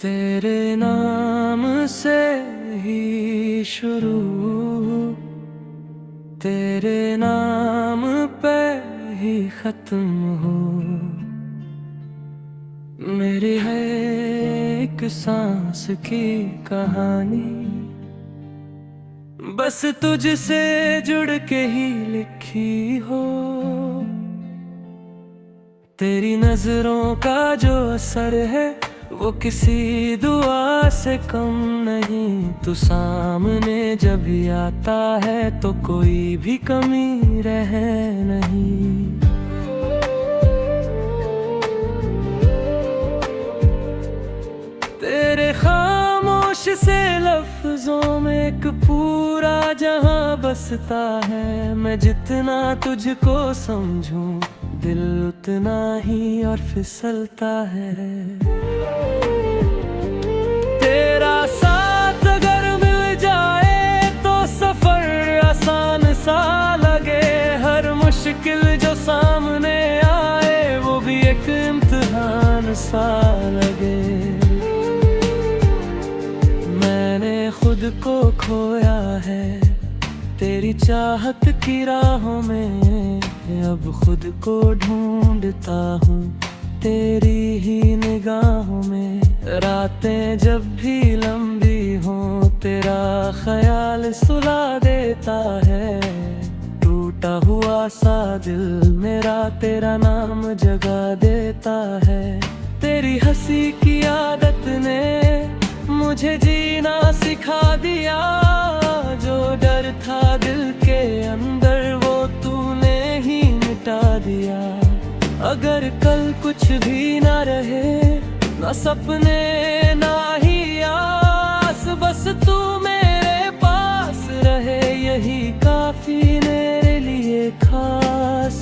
तेरे नाम से ही शुरू, तेरे नाम पे ही खत्म हो। मेरी है एक सांस की कहानी, बस तुझसे जुड़ के ही लिखी हो। तेरी नजरों का जो असर है वो किसी दुआ से कम नहीं। तू सामने जब भी आता है तो कोई भी कमी रह नहीं। तेरे खामोश से लफ्जों में एक पूरा जहां बसता है। मैं जितना तुझको समझूं दिल उतना ही और फिसलता है। तेरा साथ अगर मिल जाए तो सफर आसान सा लगे। हर मुश्किल जो सामने आए वो भी एक इम्तिहान सा लगे। मैंने खुद को खोया है तेरी चाहत की राहों में। अब खुद को ढूंढता हूँ तेरी ही निगाहों में। रातें जब भी लंबी हों तेरा ख्याल सुला देता है। टूटा हुआ सा दिल मेरा तेरा नाम जगा देता है। तेरी हंसी की आदत ने मुझे जीना सिखा दिया। जो डर था दिल के अंदर वो तूने ही मिटा दिया। अगर कल कुछ भी ना रहे, ना सपने ना ही आस, बस तू मेरे पास रहे यही काफी मेरे लिए खास।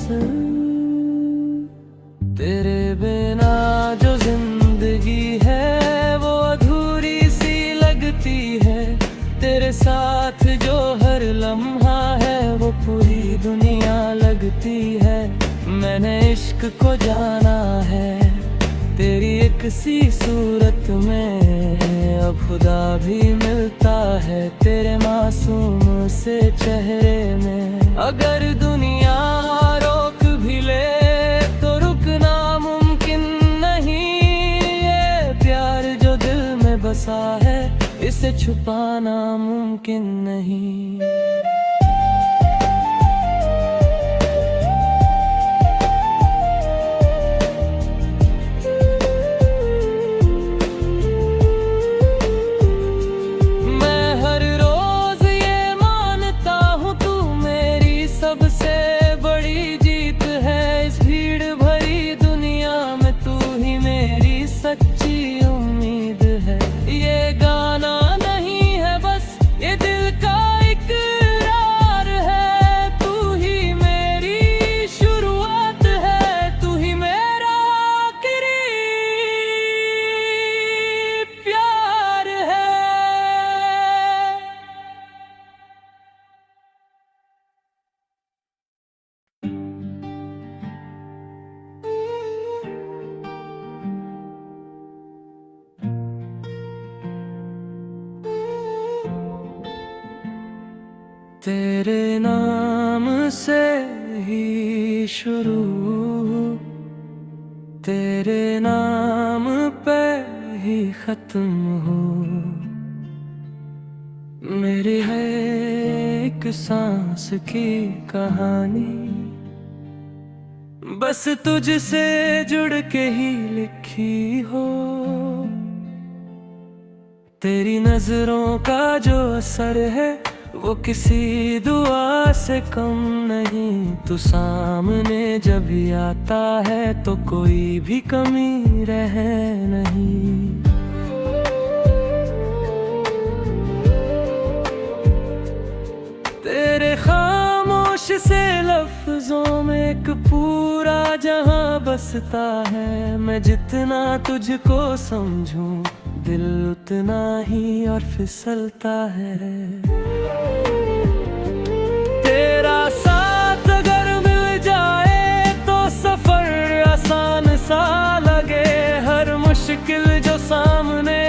तेरे बिना जो जिंदगी है वो अधूरी सी लगती है। तेरे साथ जो हर लम्हा है वो पूरी दुनिया लगती है। मैंने इश्क को जाना है तेरी एक सी सूरत में। अब खुदा भी मिलता है तेरे मासूम से चेहरे में। अगर दुनिया रोक भी ले तो रुकना मुमकिन नहीं। ये प्यार जो दिल में बसा है इसे छुपाना मुमकिन नहीं। मैं हर रोज ये मानता हूँ तू मेरी सबसे बड़ी जीत है। इस भीड़ भरी दुनिया में तू ही मेरी सच्ची उम्मीद है। ये गाना नहीं है बस ये दिल का इकरार है। तू ही मेरी शुरुआत है, तू ही मेरा आखिरी प्यार है। तेरे नाम से ही शुरू, तेरे नाम पे ही खत्म हो। मेरी है एक सांस की कहानी, बस तुझसे जुड़ के ही लिखी हो। तेरी नजरों का जो असर है वो किसी दुआ से कम नहीं। तू सामने जब भी आता है तो कोई भी कमी रह नहीं। तेरे खामोश से लफ्जों में एक पूरा जहां बसता है। मैं जितना तुझको समझूं दिल उतना ही और फिसलता है। तेरा साथ अगर मिल जाए तो सफर आसान सा लगे। हर मुश्किल जो सामने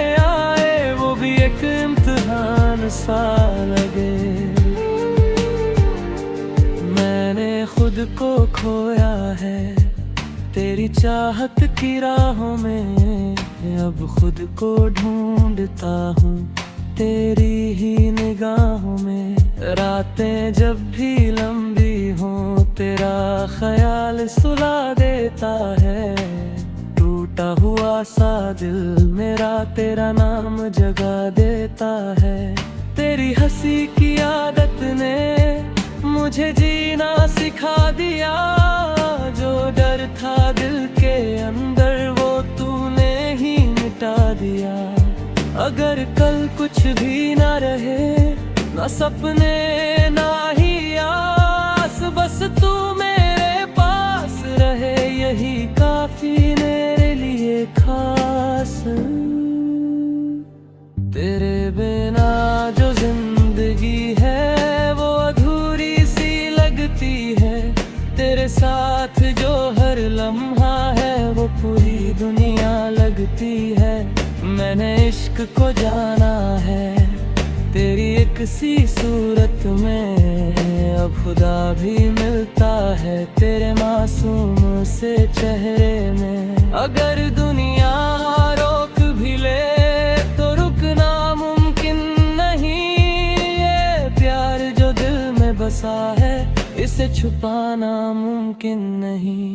इम्तिहान सा लगे। मैंने खुद को खोया है तेरी चाहत की राहों में, अब खुद को ढूंढता हूँ तेरी ही निगाहों में। रातें जब भी लंबी हों तेरा ख्याल सुला देता है। टूटा हुआ सा दिल मेरा तेरा नाम जगा देता है। तेरी हंसी की आदत ने मुझे जीना सिखा दिया। जो डर था दिल के अंदर वो तूने ही मिटा दिया। अगर कल कुछ भी ना रहे, ना सपने ना ही आस, बस तू मेरे पास रहे यही काफी मेरे लिए खास। तेरे बिना जो जिंदगी है वो अधूरी सी लगती है। तेरे साथ जो हर लम्हा है वो पूरी दुनिया लगती है। मैंने इश्क को जाना है तेरी एक सी सूरत में। अब खुदा भी मिलता है तेरे मासूम से चेहरे में। अगर दुनिया रोक भी ले तो रुकना मुमकिन नहीं। ये प्यार जो दिल में बसा है इसे छुपाना मुमकिन नहीं।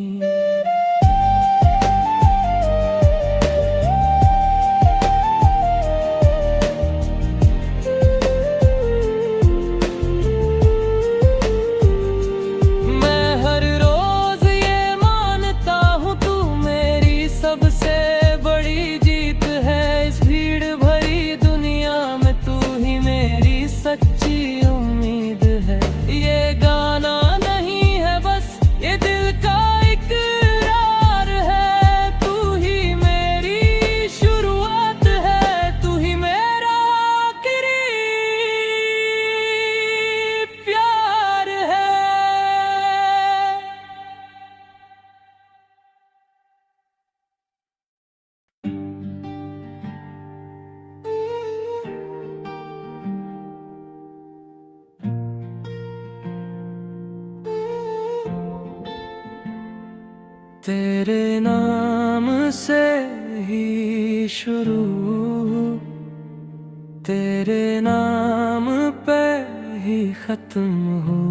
सबसे बड़ी जीत है इस भीड़ भरी दुनिया में, तू ही मेरी सच्ची उम्मीद है। ये गाना नहीं है बस ये दिल का इकरार है। तू ही मेरी शुरुआत है, तू ही मेरा आखिरी प्यार है। तेरे नाम से ही शुरू, तेरे नाम पे ही खत्म हो।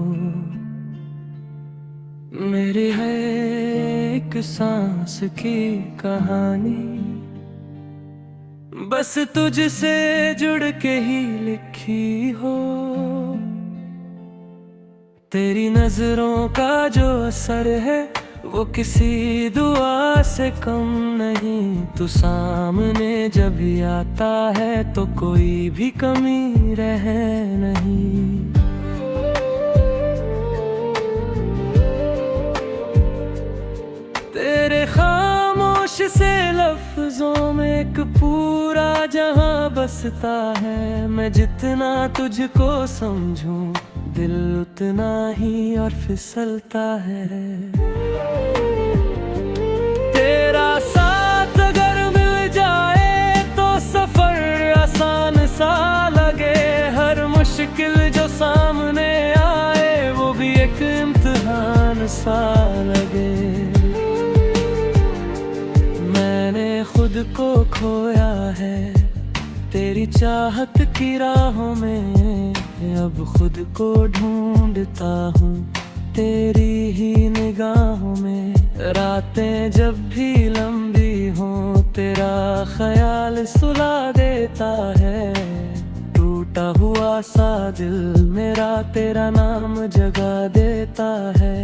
मेरी है एक सांस की कहानी, बस तुझसे जुड़ के ही लिखी हो। तेरी नजरों का जो असर है वो किसी दुआ से कम नहीं। तू सामने जब भी आता है तो कोई भी कमी रह नहीं। तेरे खामोश से लफ्जों में एक पूरा जहां बसता है। मैं जितना तुझको समझूं दिल उतना ही और फिसलता है। तेरा साथ अगर मिल जाए तो सफर आसान सा लगे। हर मुश्किल जो सामने आए वो भी एक इम्तिहान सा लगे। मैंने खुद को खोया है तेरी चाहत की राहों में, अब खुद को ढूंढता हूँ तेरी ही निगाहों में। रातें जब भी लंबी हों तेरा ख्याल सुला देता है। टूटा हुआ सा दिल मेरा तेरा नाम जगा देता है।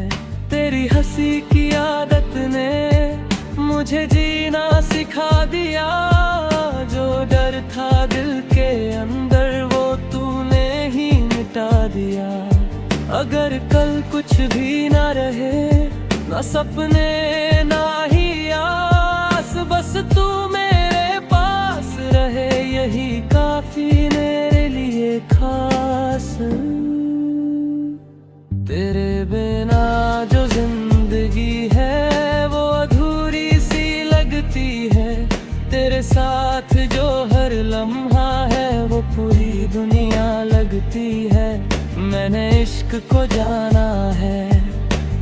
तेरी हंसी की आदत ने मुझे जीना सिखा दिया। जो डर था दिल के अंदर वो तूने ही मिटा दिया। अगर कल कुछ भी ना रहे, ना सपने ना ही आस, बस तू मेरे पास रहे यही काफी मेरे लिए खास। तेरे बिना जो जिंदगी है वो अधूरी सी लगती है। तेरे साथ जो हर लम्हा है वो पूरी दुनिया लगती है। मैंने इश्क को जाना है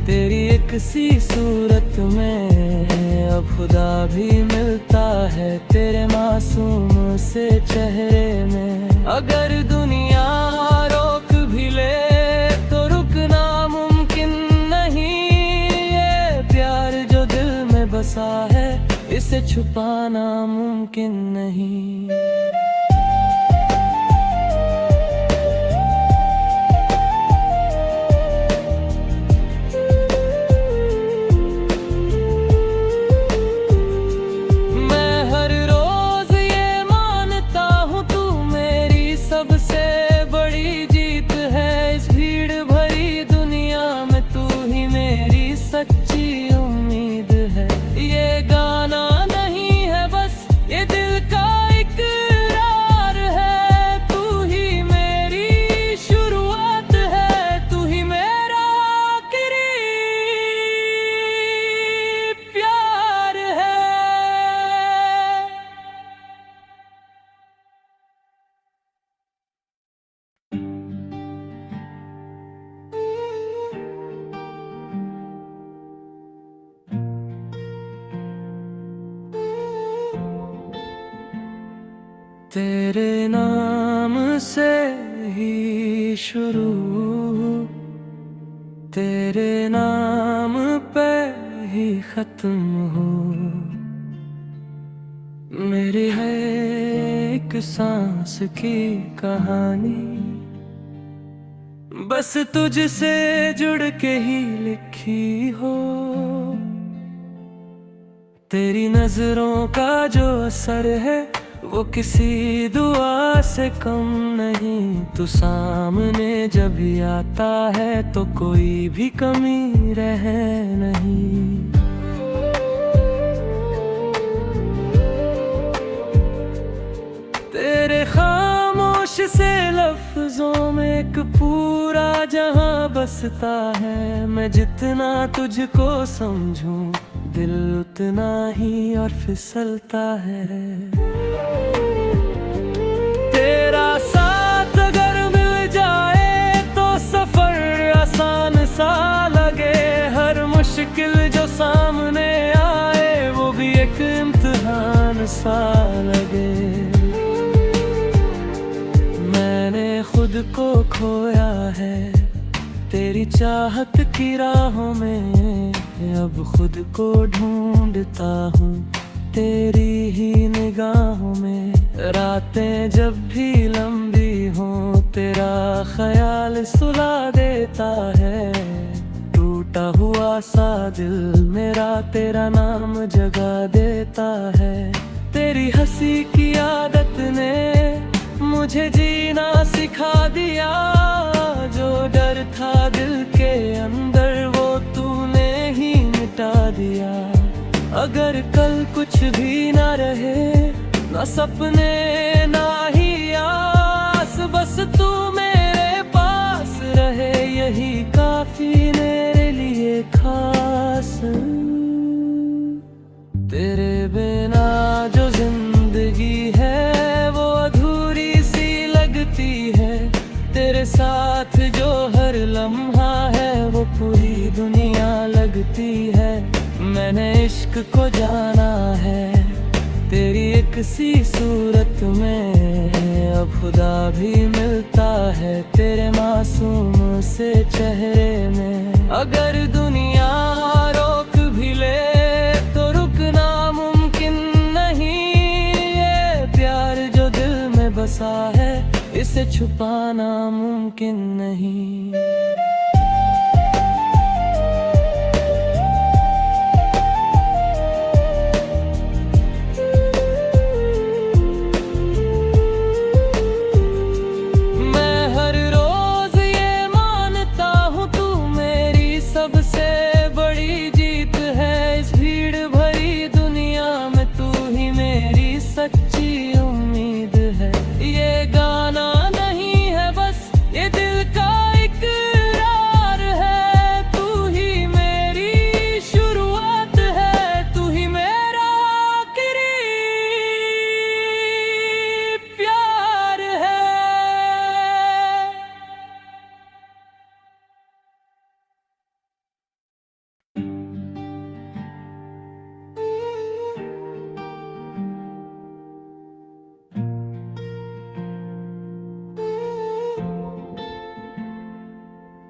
तेरी एक सी सूरत में। अब खुदा भी मिलता है तेरे मासूम से चेहरे में। अगर दुनिया रोक भी ले तो रुकना मुमकिन नहीं। ये प्यार जो दिल में बसा है इसे छुपाना मुमकिन नहीं। मैं हर रोज ये मानता हूँ तू मेरी सबसे बड़ी जीत है। इस भीड़ भरी दुनिया में तू ही मेरी सच्ची उम्मीद है। ये गाना नहीं है बस ये दिल का इकरार है। तू ही मेरी शुरुआत है, तू ही मेरा आखिरी प्यार है। तेरे नाम से ही शुरू, तेरे नाम पे ही खत्म हो। मेरी है एक सांस की कहानी, बस तुझसे जुड़ के ही लिखी हो। तेरी नजरों का जो असर है वो किसी दुआ से कम नहीं। तू सामने जब भी आता है तो कोई भी कमी रह नहीं। तेरे खामोश से लफ्जों में एक पूरा जहां बसता है। मैं जितना तुझको समझूं दिल उतना ही और फिसलता है। तेरा साथ अगर मिल जाए तो सफर आसान सा लगे। हर मुश्किल जो सामने आए वो भी एक इम्तिहान सा लगे। मैंने खुद को खोया है तेरी चाहत की राहों में। अब खुद को ढूंढता हूँ तेरी ही निगाहों में। रातें जब भी लंबी हों तेरा ख्याल सुला देता है। टूटा हुआ सा दिल मेरा तेरा नाम जगा देता है। तेरी हंसी की आदत ने मुझे जीना सिखा दिया। जो डर था दिल के अंदर वो तूने ही मिटा दिया। अगर कल कुछ भी ना रहे, ना सपने ना ही आस, बस तू मेरे पास रहे यही काफी मेरे लिए खास। तेरे बिना जो जिंदगी है वो अधूरी सी लगती है। तेरे साथ जो हर लम्हा है वो पूरी दुनिया लगती है। मैंने इश्क को जाना है तेरी एक सी सूरत में। अब खुदा भी मिलता है तेरे मासूम से चेहरे में। अगर दुनिया रोक भी ले तो रुकना मुमकिन नहीं। ये प्यार जो दिल में बसा है इसे छुपाना मुमकिन नहीं। सबसे बड़ी जीत है। इस भीड़ भरी दुनिया में तू ही मेरी सच्ची उम्मीद है। ये गाना नहीं है बस ये दिल का इकरार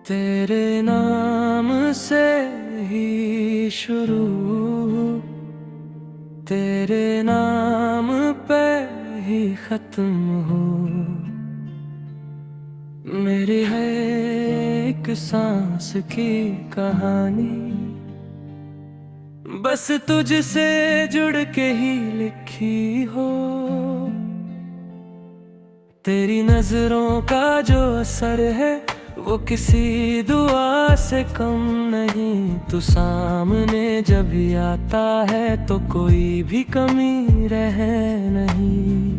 तेरे नाम से ही शुरू, तेरे नाम पे ही खत्म हो। मेरी है एक सांस की कहानी, बस तुझसे जुड़ के ही लिखी हो। तेरी नजरों का जो असर है वो किसी दुआ से कम नहीं। तू सामने जब भी आता है तो कोई भी कमी रह नहीं।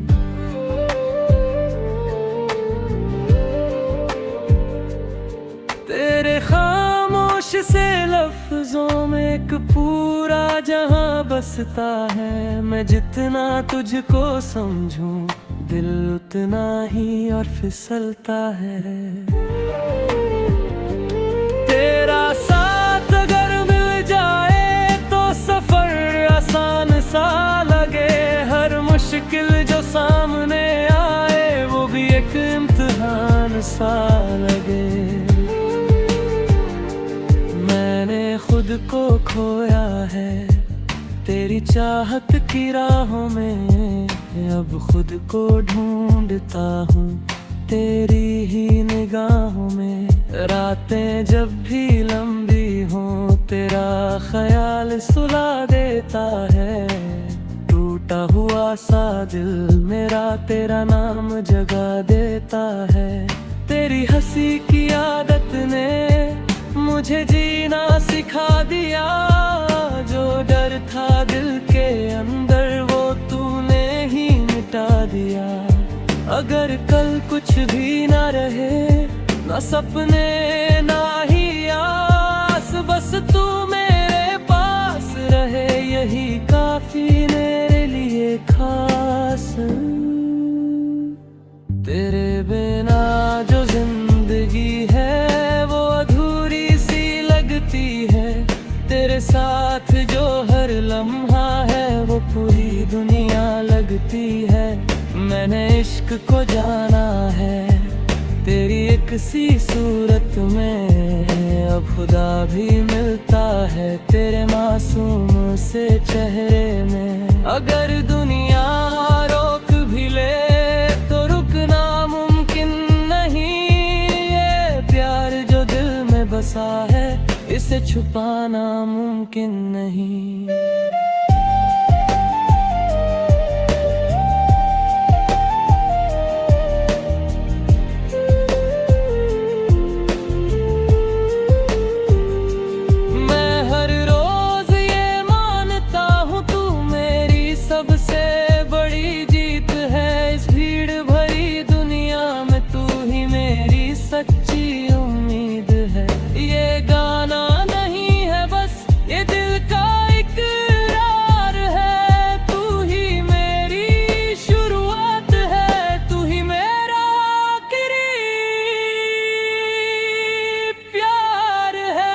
तेरे खामोश से लफ्जों में एक पूरा जहां बसता है। मैं जितना तुझको समझूं दिल उतना ही और फिसलता है। तेरा साथ अगर मिल जाए तो सफर आसान सा लगे। हर मुश्किल जो सामने आए वो भी एक इम्तिहान सा लगे। मैंने खुद को खोया है तेरी चाहत की राहों में। अब खुद को ढूंढता हूँ तेरी ही निगाहों में। रातें जब भी लंबी हों तेरा ख्याल सुला देता है। टूटा हुआ सा दिल मेरा तेरा नाम जगा देता है। तेरी हंसी की आदत ने मुझे जीना सिखा दिया। जो डर था दिल के अंदर वो तूने ही मिटा दिया। अगर कल कुछ भी ना रहे, ना सपने ना ही आस, बस तू मेरे पास रहे यही काफी मेरे लिए खास। तेरे बिना जो जिंदगी है वो अधूरी सी लगती है। तेरे साथ जो हर लम्हा है वो पूरी दुनिया लगती है। मैंने इश्क को जाना है तेरी एक सी सूरत में। अब खुदा भी मिलता है तेरे मासूम से चेहरे में। अगर दुनिया रोक भी ले तो रुकना मुमकिन नहीं। ये प्यार जो दिल में बसा है इसे छुपाना मुमकिन नहीं। मैं हर रोज ये मानता हूँ तू मेरी सबसे बड़ी जीत है। इस भीड़ भरी दुनिया में तू ही मेरी सच्ची उम्मीद है। ये गाना नहीं है बस ये दिल का इकरार है। तू ही मेरी शुरुआत है, तू ही मेरा आखिरी प्यार है।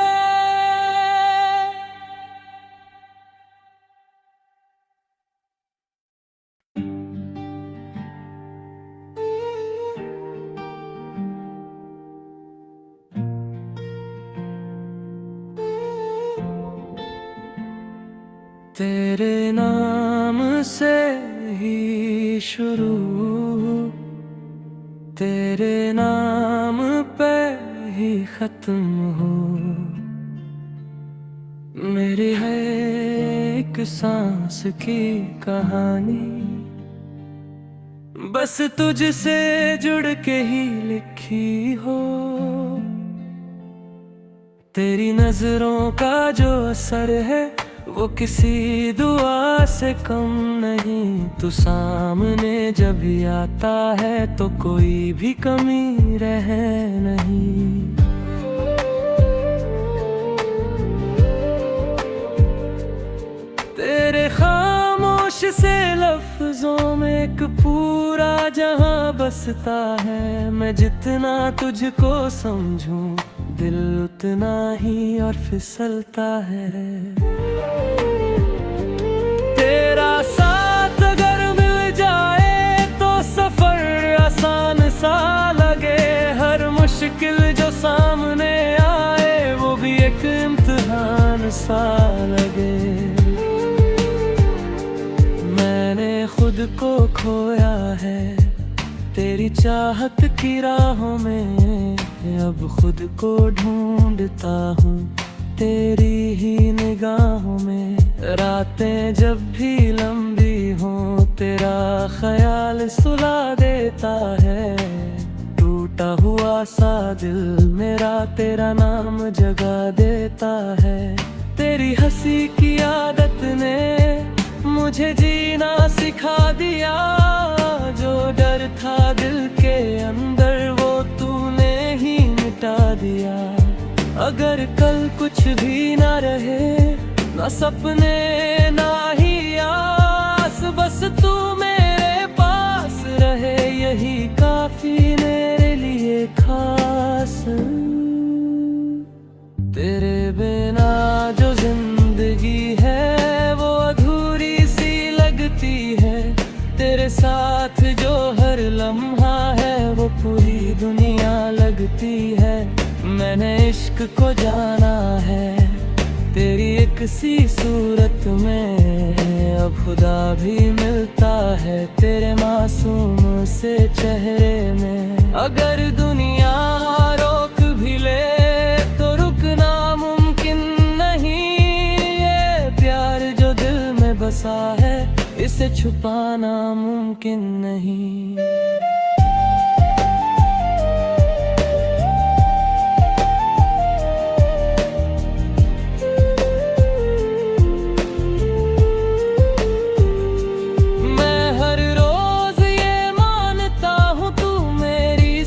तेरे नाम से ही शुरू, तेरे नाम पे ही खत्म हो। मेरी है एक सांस की कहानी, बस तुझसे जुड़ के ही लिखी हो। तेरी नजरों का जो असर है वो किसी दुआ से कम नहीं। तू सामने जब भी आता है तो कोई भी कमी रह नहीं। तेरे खामोश से लफ्जों में एक पूरा जहां बसता है। मैं जितना तुझको समझूं दिल उतना ही और फिसलता है। तेरा साथ अगर मिल जाए तो सफर आसान सा लगे। हर मुश्किल मुश्किल जो सामने आए वो भी एक इम्तिहान सा लगे। मैंने खुद को खोया है तेरी चाहत की राहों में, अब खुद को ढूंढता हूँ तेरी ही निगाहों में। रातें जब भी लंबी हों तेरा ख्याल सुला देता है। टूटा हुआ सा दिल मेरा तेरा नाम जगा देता है। तेरी हंसी की आदत ने मुझे जीना सिखा दिया। जो डर था दिल के अंदर वो तूने ही मिटा दिया। अगर कल कुछ भी ना रहे, ना सपने ना ही आस, बस तू मेरे पास रहे यही काफी मेरे लिए खास। तेरे बिना जो जिंदगी है वो अधूरी सी लगती है। तेरे साथ जो हर लम्हा है वो पूरी दुनिया लगती है। मैंने इश्क को जाना है तेरी एक सी सूरत में। अब खुदा भी मिलता है तेरे मासूम से चेहरे में। अगर दुनिया रोक भी ले तो रुकना मुमकिन नहीं। ये प्यार जो दिल में बसा है इसे छुपाना मुमकिन नहीं।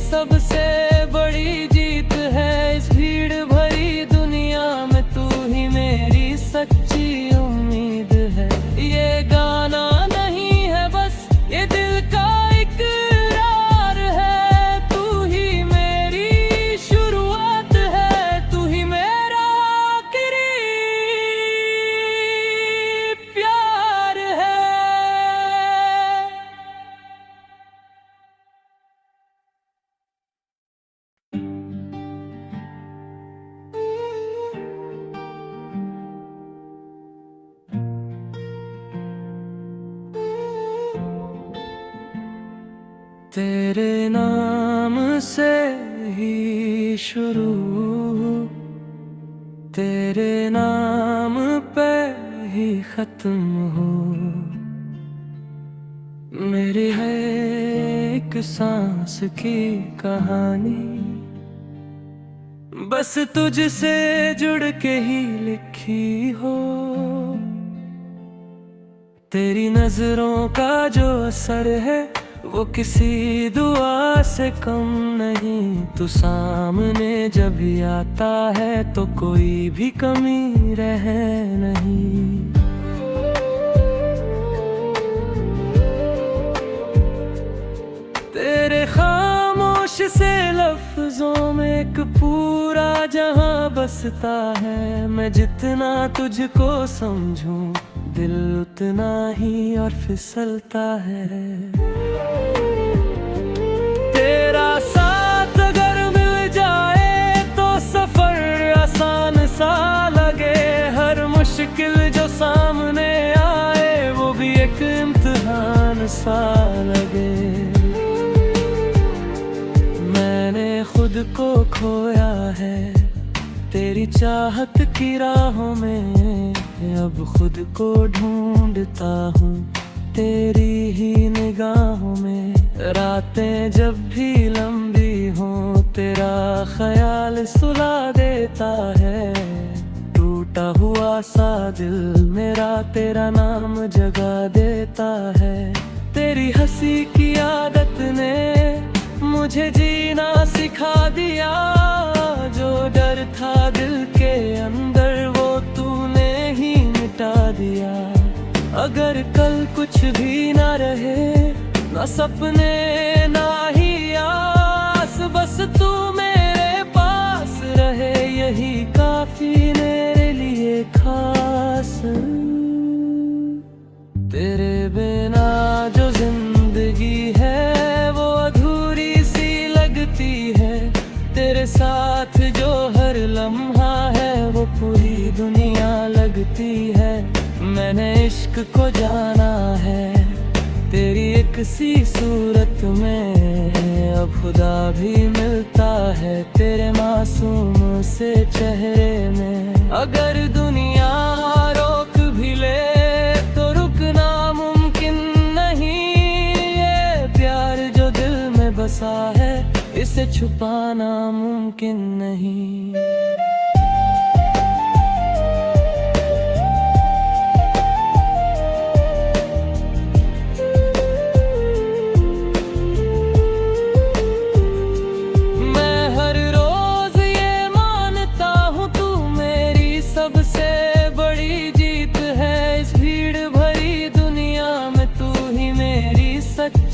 सबसे बड़ी जीत है इस भीड़ भरी दुनिया में, तू ही मेरी सच्ची उम्मीद है। ये गाना नहीं है बस ये दिल का इकरार है। तू ही मेरी शुरुआत है, तू ही मेरा आखिरी प्यार है। तेरे नाम से ही शुरू, तेरे नाम पे ही खत्म हो। मेरी है एक सांस की कहानी, बस तुझसे जुड़ के ही लिखी हो। तेरी नजरों का जो असर है वो किसी दुआ से कम नहीं। तू सामने जब भी आता है तो कोई भी कमी रह नहीं। तेरे खामोश से लफ्जों में एक पूरा जहां बसता है। मैं जितना तुझको समझूं दिल उतना ही और फिसलता है। तेरा साथ अगर मिल जाए तो सफर आसान सा लगे। हर मुश्किल जो सामने आए वो भी एक इम्तिहान सा लगे। मैंने खुद को खोया है तेरी चाहत की राहों में। अब खुद को ढूंढता हूँ तेरी ही निगाहों में। रातें जब भी लंबी हों तेरा ख्याल सुला देता है। टूटा हुआ सा दिल मेरा तेरा नाम जगा देता है। तेरी हंसी की आदत ने मुझे जीना सिखा दिया। जो डर था दिल के अंदर वो तूने ही मिटा दिया। अगर कल कुछ भी ना रहे, ना सपने ना ही आस, बस तू मेरे पास रहे यही काफी मेरे लिए खास। तेरे बिना जो जिंदगी है वो अधूरी सी लगती है। तेरे तेरे साथ जो हर लम्हा है वो पूरी दुनिया लगती है। मैंने इश्क को जाना है तेरी एक सी सूरत में, अब खुदा भी मिलता है तेरे मासूम से चेहरे में। अगर दुनिया रोक भी ले तो रुकना मुमकिन नहीं, ये प्यार जो दिल में बसा है इसे छुपाना मुमकिन नहीं। मैं हर रोज ये मानता हूँ तू मेरी सबसे बड़ी जीत है। इस भीड़ भरी दुनिया में तू ही मेरी सच्ची